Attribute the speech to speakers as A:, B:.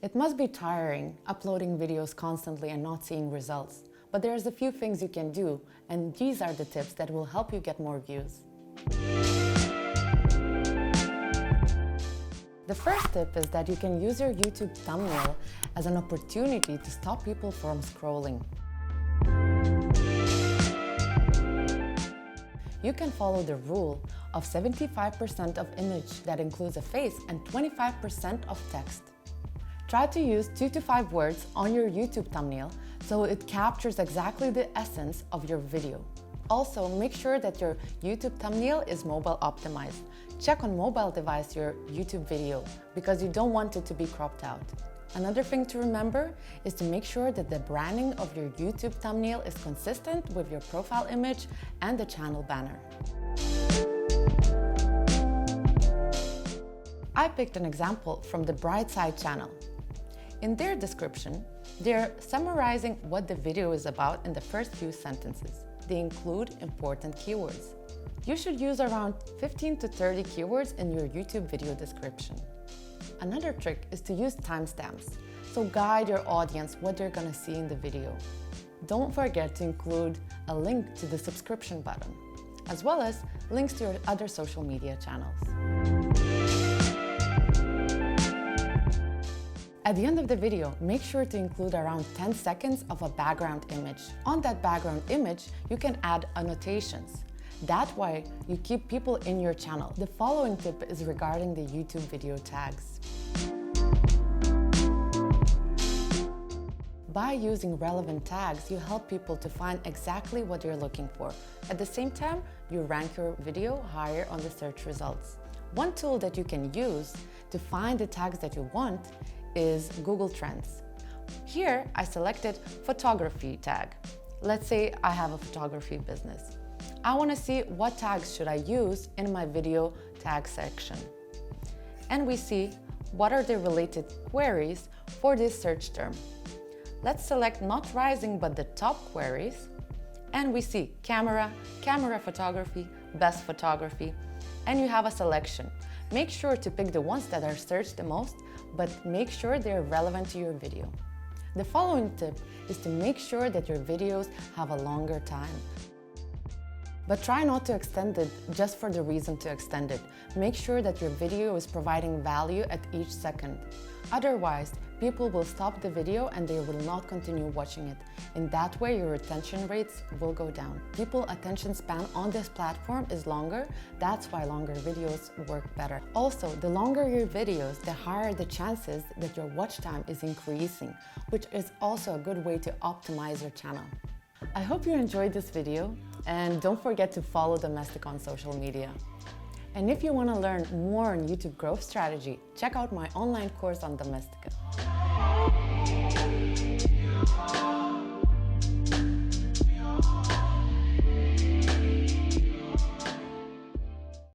A: It must be tiring uploading videos constantly and not seeing results, but there's a few things you can do, and these are the tips that will help you get more views. The first tip is that you can use your YouTube thumbnail as an opportunity to stop people from scrolling. You can follow the rule of 75% of image that includes a face and 25% of text. Try to use 2 to 5 words on your YouTube thumbnail so it captures exactly the essence of your video. Also, make sure that your YouTube thumbnail is mobile optimized. Check on mobile device your YouTube video because you don't want it to be cropped out. Another thing to remember is to make sure that the branding of your YouTube thumbnail is consistent with your profile image and the channel banner. I picked an example from the Bright Side channel. In their description, they're summarizing what the video is about in the first few sentences. They include important keywords. You should use around 15 to 30 keywords in your YouTube video description. Another trick is to use timestamps, so guide your audience what they're gonna see in the video. Don't forget to include a link to the subscription button, as well as links to your other social media channels. At the end of the video, make sure to include around 10 seconds of a background image. On that background image, you can add annotations. That way, you keep people in your channel. The following tip is regarding the YouTube video tags. By using relevant tags, you help people to find exactly what you're looking for. At the same time, you rank your video higher on the search results. One tool that you can use to find the tags that you want is Google Trends. Here, I selected photography tag. Let's say I have a photography business. I want to see what tags should I use in my video tag section. And we see what are the related queries for this search term. Let's select not rising but the top queries, and we see camera, camera photography, best photography, and you have a selection. Make sure to pick the ones that are searched the most, but make sure they're relevant to your video. The following tip is to make sure that your videos have a longer time. But try not to extend it just for the reason to extend it. Make sure that your video is providing value at each second. Otherwise, people will stop the video and they will not continue watching it. In that way, your retention rates will go down. People's attention span on this platform is longer. That's why longer videos work better. Also, the longer your videos, the higher the chances that your watch time is increasing, which is also a good way to optimize your channel. I hope you enjoyed this video, and don't forget to follow Domestika on social media. And if you want to learn more on YouTube growth strategy, check out my online course on Domestika.